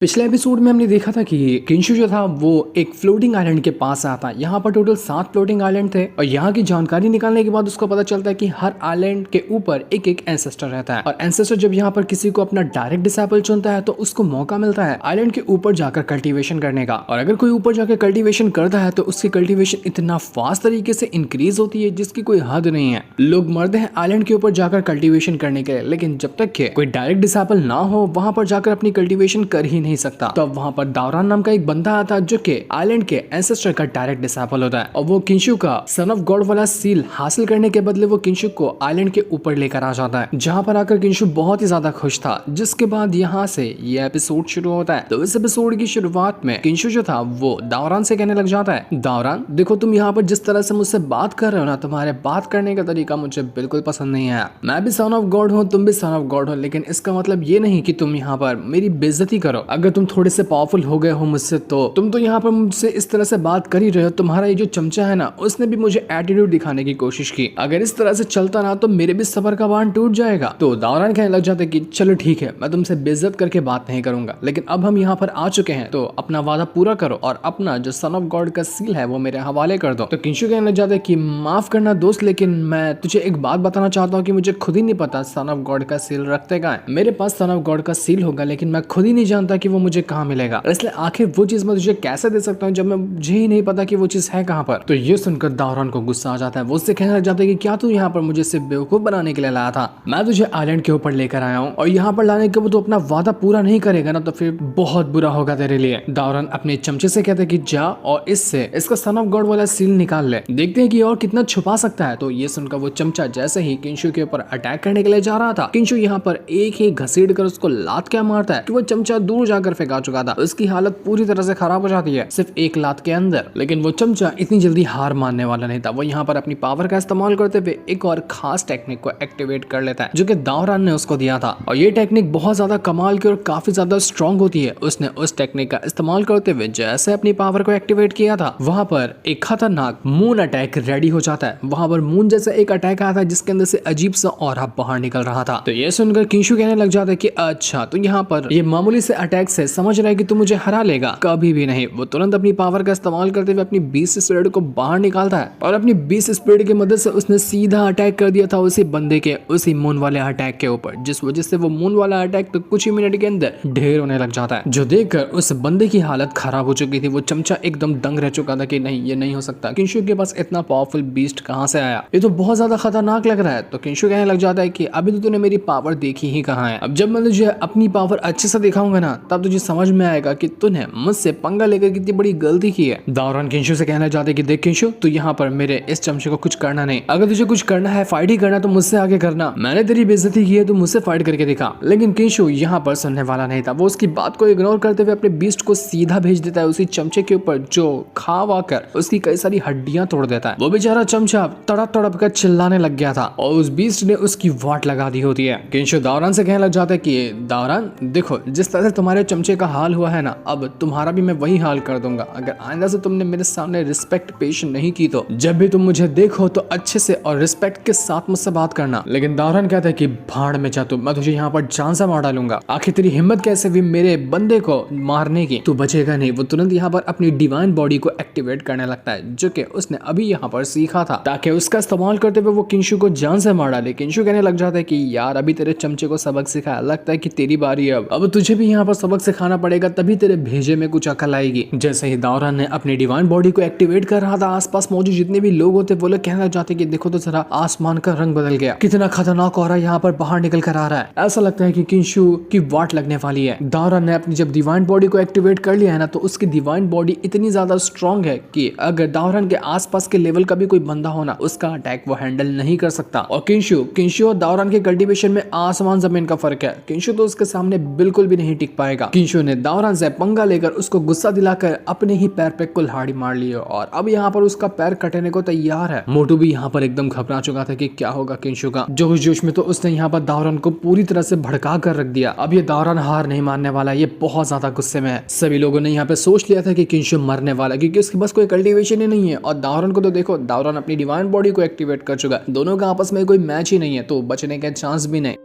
पिछले एपिसोड में हमने देखा था कि किंशु जो था वो एक फ्लोटिंग आइलैंड के पास आया था। यहाँ पर टोटल 7 फ्लोटिंग आइलैंड थे और यहाँ की जानकारी निकालने के बाद उसको पता चलता है कि हर आइलैंड के ऊपर एक एक एंसेस्टर रहता है और एंसेस्टर जब यहाँ पर किसी को अपना डायरेक्ट डिसाइपल चुनता है तो उसको मौका मिलता है आइलैंड के ऊपर जाकर कल्टीवेशन करने का। और अगर कोई ऊपर जाकर कल्टीवेशन करता है तो उसकी कल्टीवेशन इतना फास्ट तरीके से इंक्रीज होती है जिसकी कोई हद नहीं है। लोग मरते हैं आइलैंड के ऊपर जाकर कल्टीवेशन करने के लिए, लेकिन जब तक के कोई डायरेक्ट डिसाइपल ना हो वहां पर जाकर अपनी कल्टीवेशन कर ही नहीं सकता। तो वहां पर दावरान नाम का एक बंदा आता जो कि आइलैंड के एंसेस्टर का डायरेक्ट डिसाइपल होता है और वो किंशु का सन ऑफ गॉड वाला सील हासिल करने के बदले वो किंशु को आइलैंड के ऊपर लेकर आ जाता है, जहां पर आकर किंशु बहुत ही ज्यादा खुश था। जिसके बाद यहाँ से ये एपिसोड शुरू होता है। तो इस एपिसोड की शुरुआत में किंशु जो था वो दावरान से कहने लग जाता है, दावरान देखो तुम यहाँ पर जिस तरह से मुझसे बात कर रहे हो ना, तुम्हारे बात करने का तरीका मुझे बिल्कुल पसंद नहीं आया। मैं भी सन ऑफ गॉड हूँ, तुम भी सन ऑफ गॉड हो, लेकिन इसका मतलब ये नहीं कि तुम यहाँ पर मेरी बेइज्जती करो। अगर तुम थोड़े से पावरफुल हो गए हो मुझसे तो तुम तो यहाँ पर मुझसे इस तरह से बात कर ही रहे हो। तुम्हारा ये जो चमचा है ना उसने भी मुझे एटीट्यूड दिखाने की कोशिश की। अगर इस तरह से चलता ना तो मेरे भी सबर का बांध टूट जाएगा। तो दावरान कहने लग जाते कि चलो ठीक है, मैं तुमसे बेइज्जत करके बात नहीं करूंगा, लेकिन अब हम यहाँ पर आ चुके हैं तो अपना वादा पूरा करो और अपना जो सन ऑफ गॉड का सील है वो मेरे हवाले कर दो। तो किंशु कहने लग जाते कि माफ करना दोस्त, लेकिन मैं तुझे एक बात बताना चाहता हूँ कि मुझे खुद ही नहीं पता सन ऑफ गॉड का सील रखते कहाँ है। मेरे पास सन ऑफ गॉड का सील होगा लेकिन मैं खुद ही नहीं जानता कि वो मुझे कहाँ मिलेगा, इसलिए आखिर वो चीज मैं तुझे कैसे दे सकता हूँ जब मुझे ही नहीं पता कि वो चीज है कहाँ पर। तो ये सुनकर दावरान को गुस्सा आ जाता है। वो उससे कहने लग जाता है कि क्या तू यहाँ पर मुझे सिर्फ बेवकूफ बनाने के लिए लाया था? मैं तुझे आइलैंड के ऊपर लेकर आया हूँ और यहाँ पर लाने के बाद तू अपना वादा पूरा नहीं करेगा ना तो फिर बहुत बुरा होगा तेरे लिए। दावरान अपने चमचे से कहते हैं कि जा और इससे इसका सन ऑफ गॉड वाला सील निकाल ले, देखते हैं कि और कितना छुपा सकता है। तो ये सुनकर वो चमचा जैसे ही किंशु के ऊपर अटैक करने के लिए जा रहा था, किंशु यहाँ पर एक ही घसीट कर उसको लात क्या मारता है कि वो चमचा दूर जाकर फेंका चुका था। उसकी हालत पूरी तरह से खराब हो जाती है सिर्फ एक लात के अंदर। लेकिन वो चमचा इतनी जल्दी हार मानने वाला नहीं था। वो यहाँ पर अपनी पावर का इस्तेमाल करते हुए एक और खास टेक्निक को एक्टिवेट कर लेता है जो कि दावरान ने उसको दिया था और ये टेक्निक बहुत ज्यादा कमाल की और काफी ज्यादा स्ट्रॉन्ग होती है। उसने उस टेक्निक का इस्तेमाल करते हुए जैसे अपनी पावर को एक्टिवेट किया था वहां पर एक खतरनाक मून अटैक रेडी हो जाता है। वहां पर मून जैसा एक अटैक आया था जिसके अंदर से अजीब सा ऑरा बाहर निकल रहा था। तो ये सुनकर किंशु कहने लग जाता है कि अच्छा तो यहाँ पर ये मामूली से अटैक से समझ रहा है कि तू मुझे हरा लेगा, कभी भी नहीं। वो तुरंत अपनी पावर का इस्तेमाल करते हुए अपनी 20 स्पीड को बाहर निकालता है और अपनी 20 स्पीड की मदद से उसने सीधा अटैक कर दिया था उसी बंदे के उसी मून वाले अटैक के ऊपर, जिस वजह से वो मून वाला अटैक तो कुछ ही मिनट के अंदर ढेर होने लग जाता है। जो देखकर उस बंदे की हालत खराब हो चुकी थी। वो चमचा एकदम दंग रह चुका था कि नहीं ये नहीं हो सकता, किंशु के पास इतना पावरफुल बीस्ट कहां से आया, ये तो बहुत ज्यादा खतरनाक लग रहा है। तो किंशु कहने लग जाता है कि अभी तो तूने मेरी पावर देखी ही कहाँ है, अब जब मैं तुझे अपनी पावर अच्छे से दिखाऊंगा ना तब तुझे समझ में आएगा कि तूने मुझसे पंगा लेकर कितनी बड़ी गलती की है। दावरान किंशु से कहना चाहते कि देख किंशु तू यहाँ पर मेरे इस चमचे को कुछ करना नहीं, अगर तुझे कुछ करना है फाइट ही करना तो मुझसे आगे करना, मैंने तेरी बेइज्जती की है तो मुझसे फाइट करके दिखा। लेकिन किंशु यहाँ पर सुनने वाला नहीं था। वो उसकी बात को इग्नोर करते हुए अपने बीस्ट को सीधा भेज देता है उसी चमचे के ऊपर जो खा कर उसकी कई सारी हड्डियां तोड़ देता है। वो बेचारा चमचा तड़प तड़प कर चिल्लाने लग गया था और उस बीस्ट ने उसकी वाट लगा दी होती है। किंशु दावरान से कहने लग जाता है कि दावरान देखो जिस तरह से तुम्हारे चमचे का हाल हुआ है ना अब तुम्हारा भी मैं वही हाल कर दूंगा। अगर आइंदा से तुमने मेरे सामने रिस्पेक्ट पेश नहीं की तो जब भी तुम मुझे देखो तो अच्छे से और रिस्पेक्ट के साथ मुझसे बात करना। लेकिन दावरान कहता है कि भाड़ में जा तू, मैं तुझे यहाँ पर जान से मार डालूंगा। आखिर तेरी हिम्मत कैसे हुई मेरे बंदे को मारने की, तू बचेगा नहीं। वो तुरंत यहाँ पर अपनी डिवाइन बॉडी को एक्टिवेट करने लगता है जो कि उसने अभी यहाँ पर सीखा था ताकि उसका इस्तेमाल करते हुए वो किंशु को जान से मार डाले। किंशु कहने लग जाता है कि यार अभी तेरे चमचे को सबक सिखाया, लगता है कि तेरी बारी है अब तुझे भी यहाँ पर सबक सिखाना पड़ेगा तभी तेरे भेजे में कुछ अकल आएगी। जैसे ही दावरान ने अपनी डिवाइन बॉडी को एक्टिवेट कर रहा था आसपास मौजूद जितने भी लोग होते वो लोग कहने लग जाते कि देखो तो जरा आसमान का रंग बदल गया, कितना खतरनाक ऑरा यहाँ पर बाहर निकल कर आ रहा है। ऐसा लगता है कि किंशु की वाट लगने वाली है। दावरान ने अपनी जब डिवाइन बॉडी को एक्टिवेट कर लिया है ना तो उसकी डिवाइन बॉडी इतनी ज्यादा स्ट्रॉन्ग है कि अगर दावरान के आसपास के लेवल का भी कोई बंदा हो ना उसका अटैक वो हैंडल नहीं कर सकता। और किंशु और दावरान के कल्टीवेशन में आसमान जमीन का फर्क है। किंशु तो उसके सामने बिल्कुल भी नहीं टिक पाएगा। किंशु ने दावरान से पंगा लेकर उसको गुस्सा दिलाकर अपने ही पैर पे कुल्हाड़ी मार ली और अब यहाँ पर उसका पैर कटने को तैयार है। मोटू भी यहाँ पर एकदम घबरा चुका था कि क्या होगा किंशु का। जोश में तो उसने यहाँ पर दावरान को पूरी तरह से भड़का कर रख दिया। अब ये दावरान हार नहीं मानने वाला, ये बहुत ज्यादा गुस्से में है। सभी लोगों ने यहाँ पे सोच लिया था कि किंशु मरने वाला क्योंकि उसके पास कोई कल्टीवेशन ही नहीं है और दावरान को तो देखो दावरान अपनी डिवाइन बॉडी को एक्टिवेट कर चुका है। दोनों का आपस में कोई मैच ही नहीं है तो बचने का चांस भी नहीं।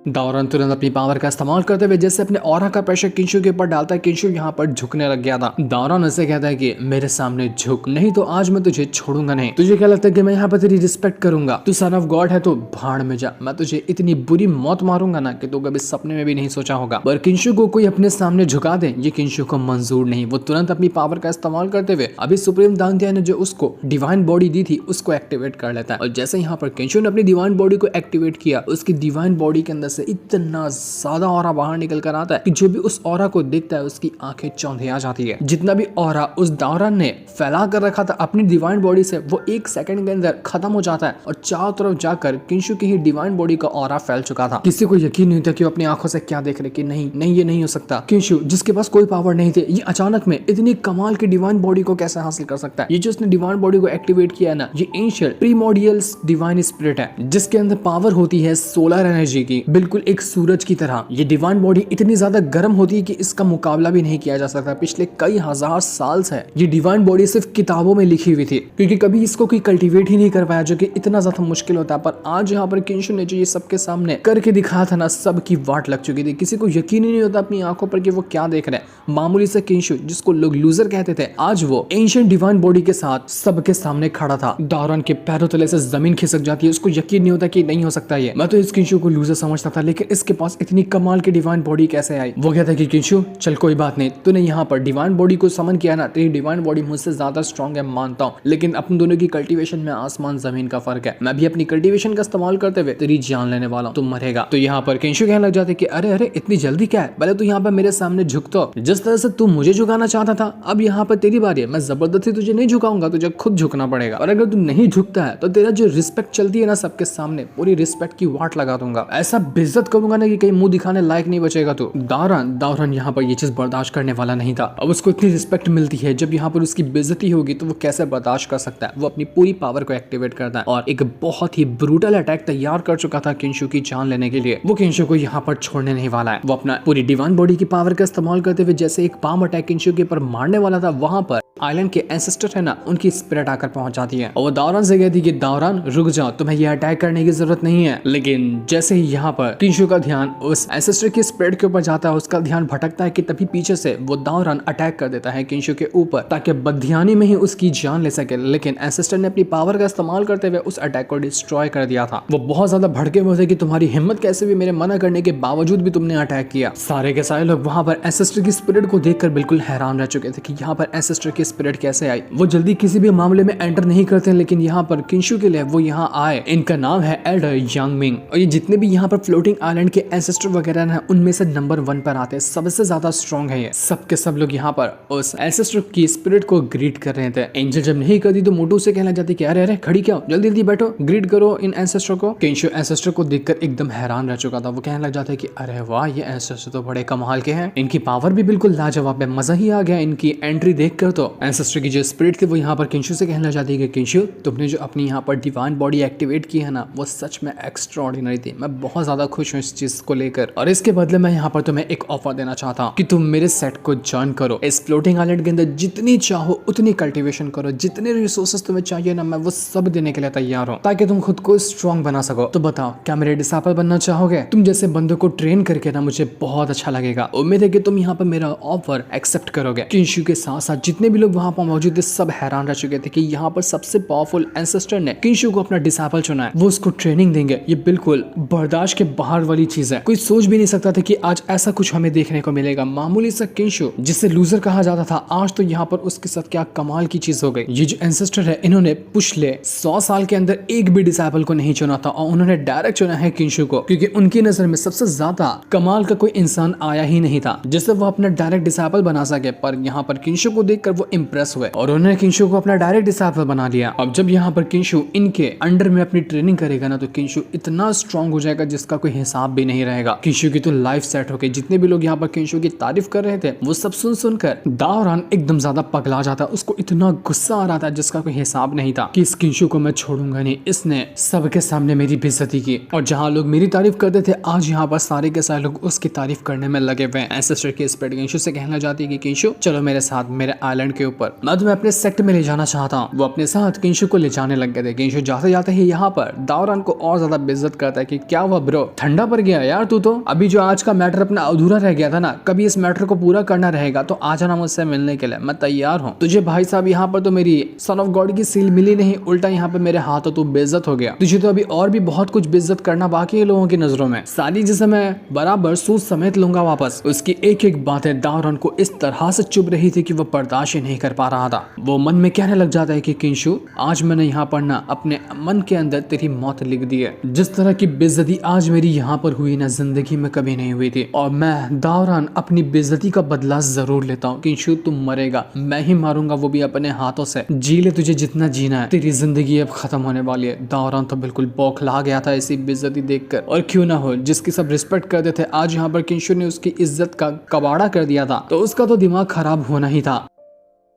दावरान तुरंत अपनी पावर का इस्तेमाल करते हुए जैसे अपने ऑरा का प्रेशर किंशु के ऊपर डालता है, किंशु यहाँ पर झुकने लग गया था। दावरान ऐसे कहता है कि मेरे सामने झुक, नहीं तो आज मैं तुझे छोड़ूंगा नहीं। तुझे क्या लगता है कि मैं यहाँ पर तेरी रिस्पेक्ट करूंगा? तू सन ऑफ गॉड है तो भाड़ में जा, मैं तुझे इतनी बुरी मौत मारूंगा ना कि तू कभी सपने में भी नहीं सोचा होगा। पर किंशु को कोई अपने सामने झुका दे, ये किंशु को मंजूर नहीं। वो तुरंत अपनी पावर का इस्तेमाल करते हुए अभी सुप्रीम दांतिया ने जो उसको डिवाइन बॉडी दी थी उसको एक्टिवेट कर लेता है। और जैसे यहाँ पर किंशु ने अपनी डिवाइन बॉडी को एक्टिवेट किया, उसकी डिवाइन बॉडी के अंदर से इतना ज्यादा ऑरा बाहर निकल कर आता है कि जो भी उस ऑरा को देखता है उसकी आंखें चौंधिया जाती है। जितना भी ऑरा उस दावरान ने फैला कर रखा था अपनी डिवाइन बॉडी से, वो एक सेकंड के अंदर खत्म हो जाता है और चारों तरफ जाकर किंशु की ही डिवाइन बॉडी का ऑरा फैल चुका था। किसी को यकीन नहीं था कि वो अपनी आंखों से क्या देख रहे कि नहीं ये नहीं हो सकता। किंशु जिसके पास कोई पावर नहीं थे, ये अचानक में इतनी कमाल की डिवाइन बॉडी को कैसे हासिल कर सकता है? ये जो उसने डिवाइन बॉडी को एक्टिवेट किया है ना, ये एंशिएंट प्रीमोर्डियल डिवाइन स्पिरिट है जिसके अंदर पावर होती है सोलर एनर्जी की, बिल्कुल एक सूरज की तरह। ये डिवाइन बॉडी इतनी ज्यादा गर्म होती है कि इसका मुकाबला भी नहीं किया जा सकता। पिछले कई हजार साल से ये डिवाइन बॉडी सिर्फ किताबों में लिखी हुई थी, क्योंकि कभी इसको कोई कल्टीवेट ही नहीं कर पाया, जो कि इतना ज्यादा मुश्किल होता है। पर आज यहाँ पर किंशु ने जो ये सबके सामने करके दिखाया था ना, सबकी वाट लग चुकी थी। किसी को यकीन ही नहीं होता अपनी आंखों पर कि वो क्या देख रहे हैं। मामूली से किंशु जिसको लोग लूजर कहते थे, आज वो एंशिएंट डिवाइन बॉडी के साथ सबके सामने खड़ा था। दावरान के पैरों तले से जमीन खिसक जाती है, उसको यकीन नहीं होता कि नहीं हो सकता ये। मैं तो इस किंशु को लूजर समझता था, लेकिन इसके पास इतनी कमाल की डिवाइन बॉडी कैसे आई? वो कहता है कि किंशु चल कोई बात नहीं, तूने यहाँ पर डिवाइन बॉडी को समन किया ना, तेरी डिवाइन बॉडी मुझसे ज्यादा स्ट्रॉन्ग है मानता हूँ, लेकिन अपन दोनों की कल्टीवेशन में आसमान जमीन का फर्क है। मैं भी अपनी कल्टीवेशन का इस्तेमाल करते हुए तेरी जान लेने वाला हूँ, तुम मरेगा। तो यहाँ पर किंशु कहने लग जाते कि अरे इतनी जल्दी क्या है, पहले तो यहाँ पर मेरे सामने झुक। तो जिस तरह से तू मुझे झुकाना चाहता था, अब यहाँ पर तेरी बारी है। मैं जबरदस्ती तुझे नहीं झुकाऊंगा, तुझे खुद झुकना पड़ेगा। और अगर तू नहीं झुकता है तो तेरा जो रिस्पेक्ट चलती है ना सबके सामने, पूरी रिस्पेक्ट की वाट लगा दूंगा। ऐसा बेइज्जत करूंगा ना कि कहीं मुंह दिखाने लायक नहीं बचेगा तू। दावरान यहाँ पर ये चीज बर्दाश्त करने वाला नहीं था। अब उसको इतनी रिस्पेक्ट मिलती है, जब यहाँ पर उसकी बेइज्जती होगी तो वो कैसे बर्दाश्त कर सकता है? वो अपनी पूरी पावर को एक्टिवेट करता है और एक बहुत ही ब्रूटल अटैक तैयार कर चुका था किंशु की जान लेने के लिए। वो किंशु को यहाँ पर छोड़ने नहीं वाला है। वो अपना पूरी डिवाइन बॉडी की पावर का इस्तेमाल करते हुए जैसे एक पाम अटैक किंशु के ऊपर मारने वाला था, वहां पर आइलैंड के एंसेस्टर है ना, उनकी स्पिरिट आकर पहुंच जाती है और वो दावरान से कहती है कि दावरान रुक जाओ, तुम्हें ये अटैक करने की जरूरत नहीं है। लेकिन जैसे ही यहाँ पर किंशु का ध्यान उस एंसेस्टर की स्पिरिट के ऊपर जाता है, उसका ध्यान भटकता है कि तभी पीछे से वो दावरान अटैक कर देता है किंशु के ऊपर, ताकि बदध्यानी में ही उसकी जान ले सके। लेकिन एंसेस्टर ने अपनी पावर का इस्तेमाल करते हुए उस अटैक को डिस्ट्रॉय कर दिया था। वो बहुत ज्यादा भड़के हुए थे कि तुम्हारी हिम्मत कैसे भी, मेरे मना करने के बावजूद भी तुमने अटैक किया। सारे के सारे लोग वहां पर एंसेस्टर की स्पिरिट को देखकर बिल्कुल हैरान रह चुके थे कि यहाँ पर एंसेस्टर की स्पिरिट कैसे आई। वो जल्दी किसी भी मामले में एंटर नहीं करते, लेकिन यहाँ पर किंशु के लिए वो यहाँ आए। इनका नाम है एल्डर यांगमिंग और ये जितने भी यहाँ पर फ्लोटिंग आइलैंड के एंसेस्टर वगैरह हैं, उनमें से नंबर 1 पर आते हैं। सबसे ज्यादा स्ट्रॉन्ग है ये। सब के सब लोग यहाँ पर उस एंसेस्टर की स्पिरिट को ग्रीट कर रहे थे। एंजल जब नहीं करती तो मोटू से कहना चाहती कि अरे खड़ी क्या हो, जल्दी जल्दी बैठो, ग्रीट करो इन एंसेस्टर को। किंशु एंसेस्टर को देखकर एकदम हैरान रह चुका था। वो कहने लग जाता है कि अरे वाह, ये एंसेस्टर तो बड़े कमाल के हैं, इनकी पावर भी बिल्कुल लाजवाब है, मजा ही आ गया इनकी एंट्री देखकर। तो एंसेस्टर की जो स्पिरिट थी वो यहाँ पर किंशु से कहना चाहती है कि किंशु, तुमने जो अपनी यहाँ पर डिवाइन बॉडी एक्टिवेट की है ना, वो सच में एक्स्ट्राऑर्डिनरी थी। मैं बहुत ज्यादा खुश हूँ इस चीज को लेकर, और इसके बदले मैं यहाँ पर तुम्हें एक ऑफर देना चाहता हूँ कि तुम मेरे सेट को ज्वाइन करो। इस फ्लोटिंग आइलैंड के अंदर जितनी चाहो उतनी कल्टीवेशन करो, जितने रिसोर्सेज तुम्हें चाहिए ना, मैं वो सब देने के लिए तैयार हूँ, ताकि तुम खुद को स्ट्रॉन्ग बना सको। तो बताओ, क्या मेरे डिसाइपल बनना चाहोगे? तुम जैसे बंदों को ट्रेन करके ना मुझे बहुत अच्छा लगेगा। उम्मीद है कि तुम यहाँ पर मेरा ऑफर एक्सेप्ट करोगे। किंशु के साथ साथ जितने भी लोग वहां पर मौजूद थे, सब हैरान रह चुके थे कि यहाँ पर सबसे पावरफुल एंसेस्टर ने किंशु को अपना डिसाइपल चुना है, वो उसको ट्रेनिंग देंगे। ये बिल्कुल बर्दाश्त के बाहर वाली चीज है। कोई सोच भी नहीं सकता था कि आज ऐसा कुछ हमें देखने को मिलेगा। मामूली सा किंशु जिसे लूजर कहा जाता था, आज तो यहाँ पर उसके साथ क्या कमाल की चीज हो गई। ये जो एंसेस्टर है, इन्होंने पिछले 100 साल के अंदर एक भी डिसाइपल को नहीं चुना था और उन्होंने डायरेक्ट चुना है किंशु को, क्योंकि उनकी नजर में सबसे ज्यादा कमाल का कोई इंसान आया ही नहीं था जिससे वो अपना डायरेक्ट डिसाइपल बना सके। पर यहाँ पर किंशु को देखकर वो इंप्रेस हुए और उन्होंने किंशु को अपना डायरेक्ट डिसाइपल बना लिया। अब जब यहाँ पर किंशु इनके अंडर में अपनी ट्रेनिंग करेगा ना, तो किंशु इतना स्ट्रॉन्ग हो जाएगा जिसका कोई हिसाब भी नहीं रहेगा। किंशु की तो लाइफ सेट हो गई। जितने भी लोग यहाँ पर किंशु की तारीफ कर रहे थे, वो सब सुन सुनकर दावरान एकदम ज्यादा पगला जाता। उसको इतना गुस्सा आ रहा था जिसका कोई हिसाब नहीं था कि इस किंशु को मैं छोड़ूंगा नहीं, इसने सबके सामने मेरी बेइज्जती की। और जहाँ लोग मेरी तारीफ करते थे, आज यहाँ पर सारे के सारे लोग उसकी तारीफ करने में लगे हुए हैं। एंसेस्टर की स्पिरिट किंशु से कहना चाहती है कि किंशु, चलो मेरे साथ मेरे आइलैंड के ऊपर, मैं तुम्हें अपने सेक्ट में ले जाना चाहता हूँ। वो अपने साथ किंशु को ले जाने लग गए थे। किंशु जाते जाते ही यहाँ पर दावरान को और ज्यादा बेइज्जत करता है कि क्या हुआ ब्रो, ठंडा पड़ गया यार तू तो। अभी जो आज का मैटर अपना अधूरा रह गया था ना, कभी इस मैटर को पूरा करना रहेगा तो आ जाना मुझसे मिलने के लिए, मैं तैयार हूँ। तुझे भाई साहब यहाँ पर तो मेरी सन ऑफ गॉड की सील मिली नहीं, उल्टा यहाँ पे मेरे हाथों तू बेइज्जत हो गया। तुझे तो अभी और भी बहुत कुछ बेइज्जत करना बाकी है लोगों की नजरों में। साली जिसे मैं बराबर सूद समेत लूंगा वापस। उसकी एक एक बातें दावरन को इस तरह से चुभ रही थी कि वो बर्दाश्त ही नहीं कर पा रहा था। वो मन में कहने लग जाता है कि किंशु, आज मैंने यहाँ पर ना अपने मन के अंदर तेरी मौत लिख दी है। जिस तरह की बेइज्जती आज मेरी यहाँ पर हुई ना, जिंदगी में कभी नहीं हुई थी। और मैं दावरान अपनी बेइज्जती का बदला जरूर लेता हूँ। किंशु तुम मरेगा, मैं ही मारूंगा, वो भी अपने हाथों से। जी ले तुझे जितना जीना है, तेरी जिंदगी अब खत्म होने वाली है। दावरान तो बिल्कुल बौखला गया था ऐसी बेइज्जती देखकर। और क्यों ना हो, जिसकी सब रिस्पेक्ट करते थे, आज यहाँ पर किंशु ने उसकी इज्जत का कबाड़ा कर दिया था, तो उसका तो दिमाग खराब होना ही था।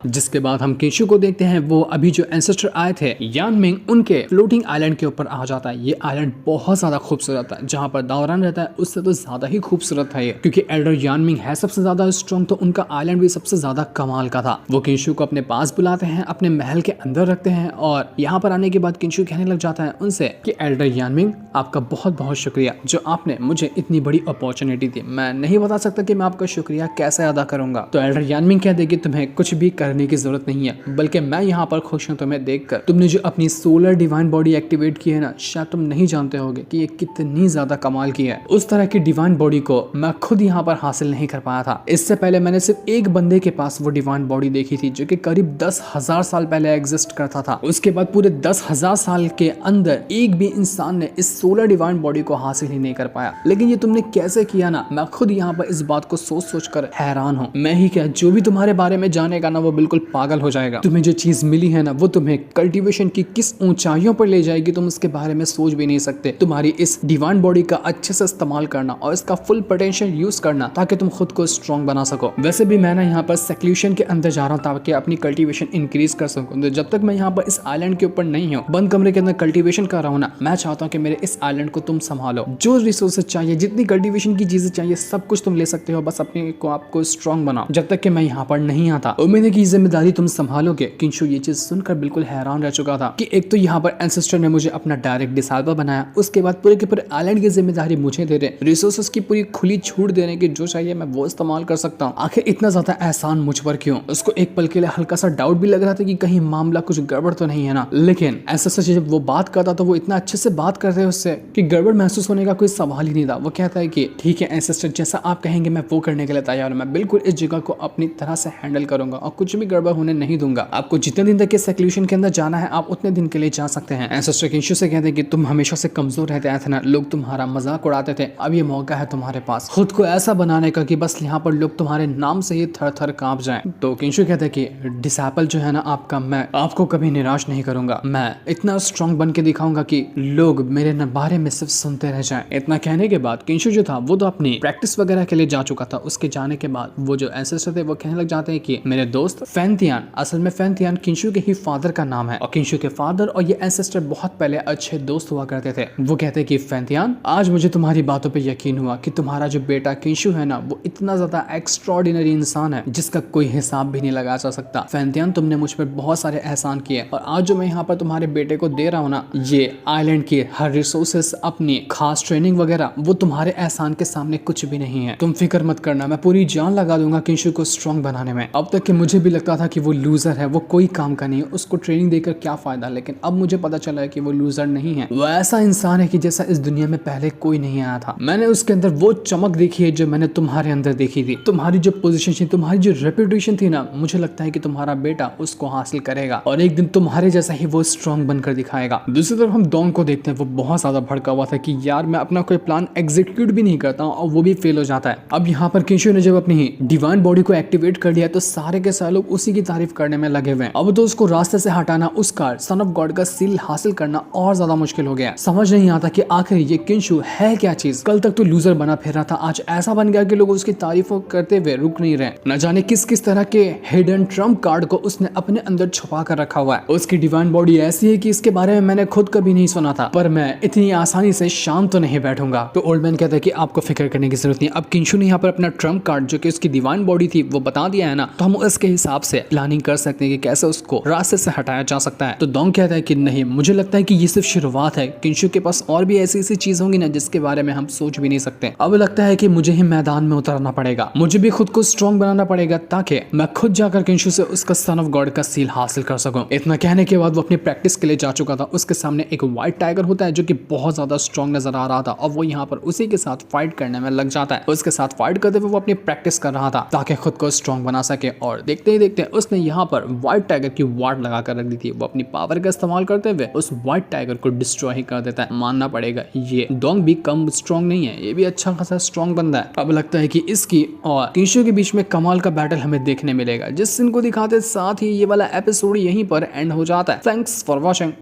जिसके बाद हम किंशु को देखते हैं, वो अभी जो एंसेस्टर आए थे यानमिंग, उनके फ्लोटिंग आइलैंड के ऊपर आ जाता है। ये आइलैंड बहुत ज्यादा खूबसूरत है, जहां पर दावरान रहता है उससे तो ज्यादा ही खूबसूरत है ये, क्योंकि एल्डर यानमिंग है सबसे ज्यादा स्ट्रॉन्ग, तो उनका आइलैंड भी सबसे ज्यादा कमाल का था। वो किंशु को अपने पास बुलाते हैं, अपने महल के अंदर रखते हैं, और यहाँ पर आने के बाद किंशु कहने लग जाता है उनसे कि एल्डर यानमिंग, आपका बहुत बहुत शुक्रिया जो आपने मुझे इतनी बड़ी अपॉर्चुनिटी दी। मैं नहीं बता सकता कि मैं आपका शुक्रिया कैसे अदा करूंगा। तो एल्डर यानमिंग कहते कि तुम्हें कुछ भी करने की जरूरत नहीं है, बल्कि मैं यहाँ पर खुश हूँ तुम्हें देखकर। तुमने जो अपनी सोलर डिवाइन बॉडी एक्टिवेट की है ना, शायद तुम नहीं जानते होगे कि ये कितनी ज्यादा कमाल की है। उस तरह की डिवाइन बॉडी को मैं खुद यहाँ पर हासिल नहीं कर पाया था। इससे पहले मैंने सिर्फ एक बंदे के पास वो डिवाइन बॉडी देखी थी, जो कि करीब 10,000 साल पहले एग्जिस्ट करता था। उसके बाद पूरे 10,000 साल के अंदर एक भी इंसान ने इस सोलर डिवाइन बॉडी को हासिल ही नहीं कर पाया। लेकिन ये तुमने कैसे किया ना, मैं खुद यहाँ पर इस बात को सोच सोच कर हैरान हूँ। मैं ही क्या, जो भी तुम्हारे बारे में जानेगा ना, वो बिल्कुल पागल हो जाएगा। तुम्हें जो चीज मिली है ना, वो तुम्हें कल्टीवेशन की किस ऊंचाइयों पर ले जाएगी, तुम उसके बारे में सोच भी नहीं सकते। तुम्हारी इस डिवाइन बॉडी का अच्छे से इस्तेमाल करना और इसका फुल पोटेंशियल यूज करना, ताकि तुम खुद को स्ट्रॉन्ग बना सको। वैसे भी मैं ना यहाँ पर सेक्लूशन के अंदर जा रहा हूँ ताकि अपनी कल्टीवेशन इंक्रीज कर सकूँ। तो जब तक मैं यहाँ पर इस आइलैंड के ऊपर नहीं हूँ, बंद कमरे के अंदर कल्टीवेशन कर रहा हूँ ना, मैं चाहता हूँ कि मेरे इस आइलैंड को तुम संभालो। जो रिसोर्सेज चाहिए, जितनी कल्टीवेशन की चीजें चाहिए, सब कुछ तुम ले सकते हो, बस अपने को आपको स्ट्रॉन्ग बनाओ। जब तक कि मैं यहाँ पर नहीं आता, उम्मीद है कि जिम्मेदारी तुम संभालोगे। किंशु ये चीज सुनकर बिल्कुल हैरान रह चुका था कि एक तो यहाँ पर एंसेस्टर ने मुझे अपना डायरेक्ट डिसाइबल बनाया, उसके बाद पूरे के पूरे आइलैंड की जिम्मेदारी मुझे दे रहे, रिसोर्सेज की पूरी खुली छूट दे रहे कि जो चाहिए मैं वो इस्तेमाल कर सकता हूँ। आखिर इतना ज्यादा एहसान मुझ पर क्यों? उसको एक पल के लिए हल्का सा डाउट भी लग रहा था कि कहीं मामला कुछ गड़बड़ तो नहीं है ना। लेकिन एंसेस्टर जब वो बात करता तो वो इतना अच्छे से बात करते उससे कि गड़बड़ महसूस होने का कोई सवाल ही नहीं था। वो कहता है कि ठीक है एंसेस्टर, जैसा आप कहेंगे मैं वो करने के लिए तैयार हूँ। मैं बिल्कुल इस जगह को अपनी तरह से हैंडल करूंगा और कुछ भी गड़बड़ होने नहीं दूंगा। आपको जितने दिन तक के सेक्लूशन के अंदर जाना है, आप उतने दिन के लिए जा सकते हैं। एंसेस्टर किंशु से कहते हैं कि तुम हमेशा से कमजोर रहते आए थे ना, लोग तुम्हारा मजाक उड़ाते थे, अब ये मौका है तुम्हारे पास खुद को ऐसा बनाने का कि बस यहाँ पर लोग तुम्हारे नाम से ही थर थर कांप जाएं। तो किंशु कहते हैं कि डिसाइपल जो है ना आपका, मैं आपको कभी निराश नहीं करूंगा। मैं इतना स्ट्रॉन्ग बन के दिखाऊंगा कि लोग मेरे बारे में सिर्फ सुनते रह जाएं। इतना कहने के बाद किंशु जो था वो तो अपनी प्रैक्टिस वगैरह के लिए जा चुका था। उसके जाने के बाद वो जो एंसेस्टर थे वो कहने लग जाते हैं कि मेरे दोस्त फैंथियान, असल में फैंथियान किंशु के ही फादर का नाम है, और किंशु के फादर और ये एंसेस्टर बहुत पहले अच्छे दोस्त हुआ करते थे। वो कहते हैं कि फैंथियान, आज मुझे तुम्हारी बातों पे यकीन हुआ कि तुम्हारा जो बेटा किंशु है ना, वो इतना ज्यादा एक्स्ट्राऑर्डिनरी इंसान है जिसका कोई हिसाब भी नहीं लगा जा सकता। फैंथियान, तुमने मुझ पर बहुत सारे एहसान किए, और आज जो मैं यहाँ पर तुम्हारे बेटे को दे रहा हूँ ना, ये आइलैंड की हर रिसोर्सेस, अपनी खास ट्रेनिंग वगैरह, वो तुम्हारे एहसान के सामने कुछ भी नहीं है। तुम फिक्र मत करना, मैं पूरी जान लगा दूंगा किंशु को स्ट्रॉन्ग बनाने में। अब तक कि मुझे भी लगता था कि वो लूजर है, वो कोई काम का नहीं है, उसको ट्रेनिंग देकर क्या फायदा, लेकिन अब मुझे पता चला है कि वो लूजर नहीं है। वो ऐसा इंसान है कि जैसा इस दुनिया में पहले कोई नहीं आया था। मैंने उसके अंदर वो चमक देखी है जो मैंने तुम्हारे अंदर देखी थी। तुम्हारी जो पोजीशन थी, तुम्हारी जो रेपुटेशन थी ना, मुझे लगता है कि तुम्हारा बेटा उसको हासिल करेगा और एक दिन तुम्हारे जैसा ही वो स्ट्रॉन्ग बनकर दिखाएगा। दूसरी तरफ हम डॉन को देखते हैं, वो बहुत ज्यादा भड़का हुआ था कि यार मैं अपना कोई प्लान एग्जीक्यूट भी नहीं करता हूँ और वो भी फेल हो जाता है। अब यहाँ पर किंशु ने जब अपनी डिवाइन बॉडी को एक्टिवेट कर लिया तो सारे के सारे लोग उसी की तारीफ करने में लगे हुए हैं। अब तो उसको रास्ते से हटाना, उसका सन ऑफ गॉड का सील हासिल करना और ज्यादा मुश्किल हो गया। समझ नहीं आता कि आखिर ये किंशु है क्या चीज। कल तक तो लूजर बना फिर रहा था, आज ऐसा बन गया कि लोग उसकी तारीफों करते हुए रुक नहीं रहे। न जाने किस किस तरह के हिडन ट्रम्प कार्ड को उसने अपने अंदर छुपा कर रखा हुआ है। उसकी डिवाइन बॉडी ऐसी है कि इसके बारे में मैंने खुद कभी नहीं सुना था, पर मैं इतनी आसानी से शांत तो नहीं बैठूंगा। तो ओल्ड मैन कहता है कि आपको फिक्र करने की जरूरत नहीं। अब किंशु ने यहाँ पर अपना ट्रम्प कार्ड, जो कि उसकी डिवाइन बॉडी थी, वो बता दिया है ना, तो हम उसके हिसाब हिसाब से प्लानिंग कर सकते हैं कि कैसे उसको रास्ते से हटाया जा सकता है। तो डोंग कहता है कि नहीं, मुझे लगता है कि ये सिर्फ शुरुआत है, किंशु के पास और भी ऐसी ऐसी चीज होंगी ना जिसके बारे में हम सोच भी नहीं सकते। अब लगता है कि मुझे ही मैदान में उतरना पड़ेगा, मुझे भी खुद को स्ट्रॉन्ग बनाना पड़ेगा ताकि मैं खुद जाकर किंशु से उसका सन ऑफ गॉड का सील हासिल कर सकूं। इतना कहने के बाद वो अपनी प्रैक्टिस के लिए जा चुका था। उसके सामने एक व्हाइट टाइगर होता है जो कि बहुत ज्यादा स्ट्रॉन्ग नजर आ रहा था और वो यहाँ पर उसी के साथ फाइट करने में लग जाता है। उसके साथ फाइट करते हुए वो अपनी प्रैक्टिस कर रहा था ताकि खुद को स्ट्रॉन्ग बना सके और देखते ही देखते उसने यहाँ पर व्हाइट टाइगर की वार्ड लगा कर रख दी थी। वो अपनी पावर का इस्तेमाल करते हुए उस व्हाइट टाइगर को डिस्ट्रॉय ही कर देता है। मानना पड़ेगा ये डोंग भी कम स्ट्रॉन्ग नहीं है, ये भी अच्छा खासा स्ट्रॉन्ग बंदा है। अब लगता है कि इसकी और किंशु के बीच में कमाल का बैटल हमें देखने मिलेगा, जिस सीन को दिखाते साथ ही ये वाला एपिसोड यहीं पर एंड हो जाता है। Thanks for watching.